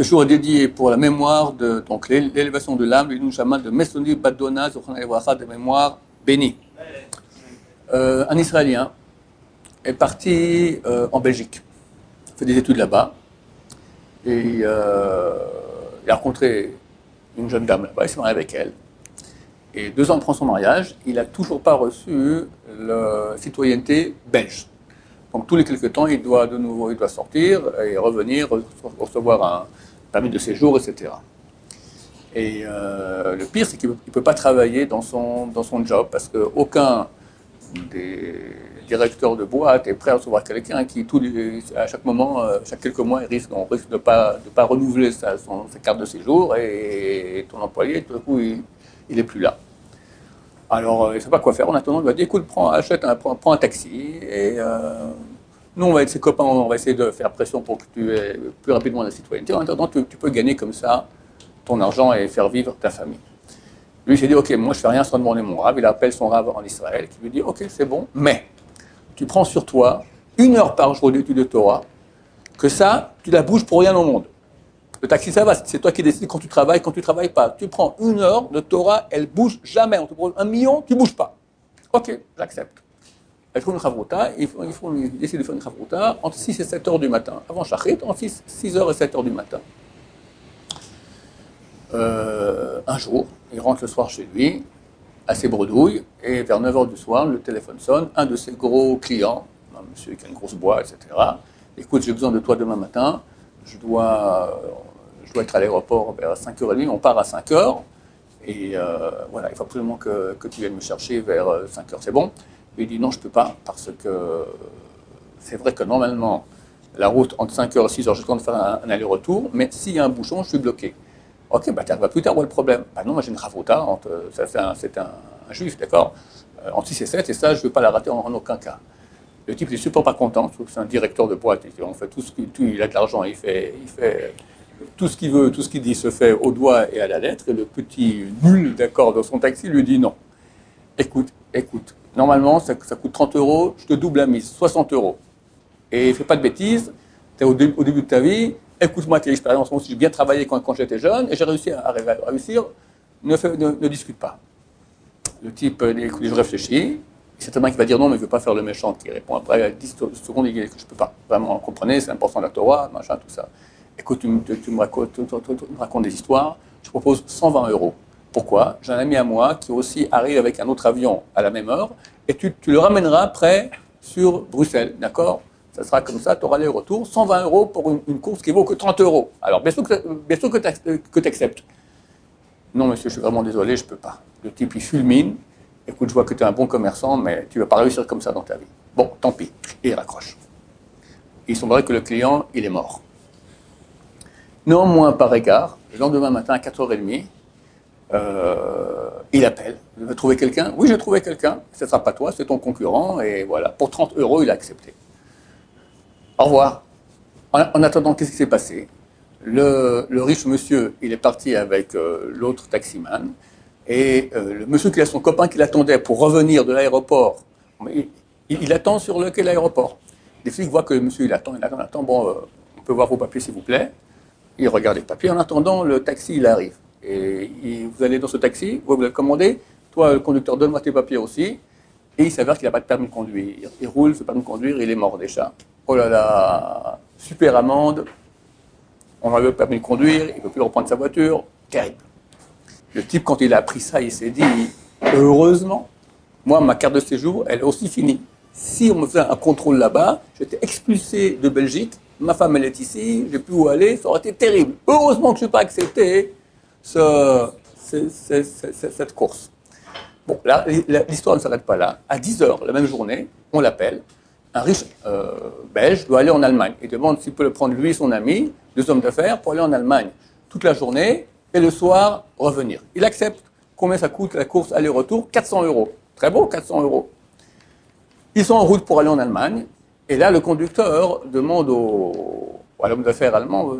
jour est dédié pour la mémoire de donc l'élévation de l'âme, le Nushamat de Messoni Badona, Zochana Evracha, de mémoire bénie. Un Israélien est parti en Belgique, il fait des études là-bas, et il a rencontré une jeune dame là-bas, il s'est marié avec elle. Et 2 ans après son mariage, il n'a toujours pas reçu la citoyenneté belge. Donc tous les quelques temps, il doit sortir et revenir, recevoir un permis de séjour, etc. Et le pire, c'est qu'il ne peut pas travailler dans son job parce qu'aucun des directeurs de boîte est prêt à recevoir quelqu'un qui, à chaque moment, chaque quelques mois, on risque de pas renouveler sa carte de séjour et ton employé, tout à coup, il n'est plus là. Alors, il ne sait pas quoi faire. En attendant, il va dire, écoute, prends un taxi et nous, on va être ses copains, on va essayer de faire pression pour que tu aies plus rapidement la citoyenneté. En attendant, tu peux gagner comme ça ton argent et faire vivre ta famille. Lui, il s'est dit, ok, moi, je ne fais rien sans demander mon rave. Il appelle son rave en Israël qui lui dit, ok, c'est bon, mais tu prends sur toi 1 heure par jour d'études de Torah, que ça, tu la bouges pour rien au monde. Le taxi, ça va, c'est toi qui décides quand tu travailles pas. Tu prends 1 heure de Torah, elle bouge jamais. On te propose 1 million, tu ne bouges pas. Ok, j'accepte. Elle trouve une chavruta, ils décident de faire une chavruta entre 6 et 7 heures du matin. Avant Shachrit, entre 6 heures et 7 heures du matin. Un jour, il rentre le soir chez lui, assez bredouille, et vers 9 heures du soir, le téléphone sonne, un de ses gros clients, un monsieur qui a une grosse boîte, etc. Écoute, j'ai besoin de toi demain matin, je dois être à l'aéroport vers 5h30, on part à 5h, et voilà, il faut absolument que tu viennes me chercher vers 5h, c'est bon? Il dit non, je ne peux pas, parce que c'est vrai que normalement, la route entre 5h et 6h, je compte faire un aller-retour, mais s'il y a un bouchon, je suis bloqué. Ok, bah tu vas plus tard, où est le problème? Bah non, moi j'ai une chavruta, c'est un juif, d'accord? Entre 6 et 7, et ça, je ne veux pas la rater en aucun cas. Le type est super pas content, c'est un directeur de boîte, on fait il a de l'argent, il fait tout ce qu'il veut, tout ce qu'il dit se fait au doigt et à la lettre, et le petit nul, d'accord, dans son taxi lui dit non. Écoute, normalement ça coûte 30 euros, je te double la mise, 60 euros. Et fais pas de bêtises, tu es au début de ta vie, écoute-moi quelle expérience, moi aussi j'ai bien travaillé quand j'étais jeune, et j'ai réussi à réussir, ne discute pas. Le type, écoute, je réfléchis, certainement qu'il va dire non, mais il ne veut pas faire le méchant, qui répond après 10 secondes, il dit que je ne peux pas. Vraiment, comprenez, c'est important de la Torah, machin, tout ça. Écoute, tu me racontes des histoires, je propose 120 euros. Pourquoi? J'ai un ami à moi qui aussi arrive avec un autre avion à la même heure, et tu le ramèneras près sur Bruxelles, d'accord? Ça sera comme ça, tu auras les retours, 120 euros pour une course qui vaut que 30 euros. Alors, bien sûr que tu acceptes. Non, monsieur, je suis vraiment désolé, je ne peux pas. Le type, il fulmine. Écoute, je vois que tu es un bon commerçant, mais tu ne vas pas réussir comme ça dans ta vie. Bon, tant pis. Et il raccroche. Il semblerait que le client, il est mort. Néanmoins, par égard, le lendemain matin à 4h30, il appelle. Il veut trouver quelqu'un? Oui, j'ai trouvé quelqu'un. Ce ne sera pas toi, c'est ton concurrent. Et voilà, pour 30 euros, il a accepté. Au revoir. En attendant, qu'est-ce qui s'est passé? Le riche monsieur, il est parti avec l'autre taximan. Et le monsieur qui a son copain qui l'attendait pour revenir de l'aéroport, il attend sur le quai de l'aéroport. Les flics voient que le monsieur, il attend. Bon, on peut voir vos papiers, s'il vous plaît. Il regarde les papiers. En attendant, le taxi, il arrive. Et vous allez dans ce taxi, vous le commandez. Toi, le conducteur, donne-moi tes papiers aussi. Et il s'avère qu'il n'a pas de permis de conduire. Il roule, ce permis de conduire, il est mort déjà. Oh là là, super amende. On a le permis de conduire, il ne peut plus reprendre sa voiture. Terrible. Le type, quand il a appris ça, il s'est dit, heureusement, moi, ma carte de séjour, elle est aussi finie. Si on me faisait un contrôle là-bas, j'étais expulsé de Belgique, ma femme, elle est ici, j'ai plus où aller, ça aurait été terrible. Heureusement que je n'ai pas accepté cette course. Bon, là, l'histoire ne s'arrête pas là. À 10h, la même journée, on l'appelle. Un riche belge doit aller en Allemagne. Il demande s'il peut le prendre, lui et son ami, 2 hommes d'affaires, pour aller en Allemagne toute la journée et le soir revenir. Il accepte. Combien ça coûte la course aller-retour? 400 euros. Très beau, 400 euros. Ils sont en route pour aller en Allemagne. Et là, le conducteur demande à l'homme d'affaires allemand,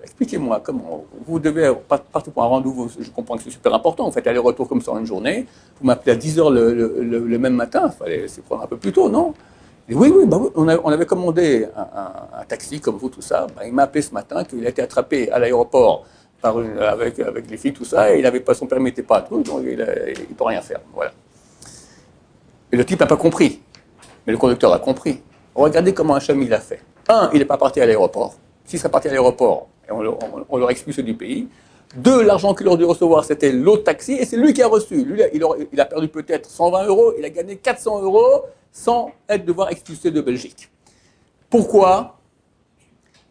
expliquez-moi, comment vous devez partir pour un rendez-vous, je comprends que c'est super important, vous faites aller-retour comme ça en une journée, vous m'appelez à 10h le même matin, il fallait s'y prendre un peu plus tôt, non? Oui, bah oui, on avait commandé un taxi comme vous, tout ça. Bah, il m'a appelé ce matin qu'il a été attrapé à l'aéroport avec les filles, tout ça, et il avait pas son permis, n'était pas à tout, donc il ne peut rien faire. Voilà. Et le type n'a pas compris, mais le conducteur a compris. Regardez comment Hachem il a fait. Un, il n'est pas parti à l'aéroport. S'il serait parti à l'aéroport, on l'aurait expulsé du pays. Deux, l'argent qu'il aurait dû recevoir, c'était l'autre taxi, et c'est lui qui a reçu. Lui, il a perdu peut-être 120 euros, il a gagné 400 euros sans être devoir expulser de Belgique. Pourquoi?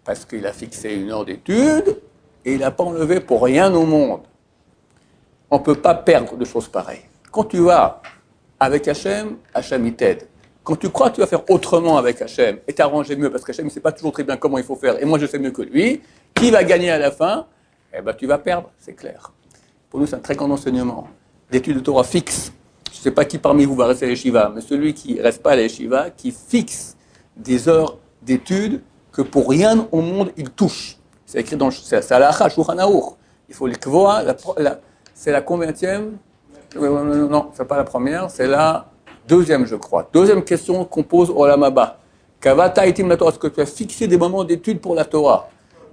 Parce qu'il a fixé une heure d'étude et il n'a pas enlevé pour rien au monde. On ne peut pas perdre de choses pareilles. Quand tu vas avec Hachem, Hachem il t'aide. Quand tu crois que tu vas faire autrement avec Hachem et t'arranger mieux, parce qu'Hachem ne sait pas toujours très bien comment il faut faire, et moi je sais mieux que lui, qui va gagner à la fin? Eh ben tu vas perdre, c'est clair. Pour nous, c'est un très grand enseignement. L'étude de Torah fixe. Je ne sais pas qui parmi vous va rester à l'Yeshiva, mais celui qui ne reste pas à l'Yeshiva, qui fixe des heures d'études que pour rien au monde il touche. C'est écrit dans c'est à l'Acha, Shulchan Aruch. Il faut les kvoa, c'est la combienième? Non, c'est pas la première, c'est la deuxième, je crois. Deuxième question qu'on pose au Olam Haba. Kavata itim la Torah, est-ce que tu as fixé des moments d'études pour la Torah?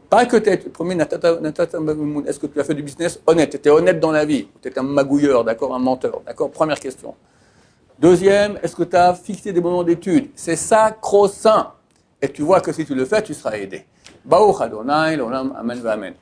Pas que tu es premier, est-ce que tu as fait du business honnête? Tu étais honnête dans la vie? Tu étais un magouilleur, d'accord, un menteur, d'accord? Première question. Deuxième, est-ce que tu as fixé des moments d'études? C'est sacro-saint. Et tu vois que si tu le fais, tu seras aidé. Baruch Adonai, l'olam, amen, amen.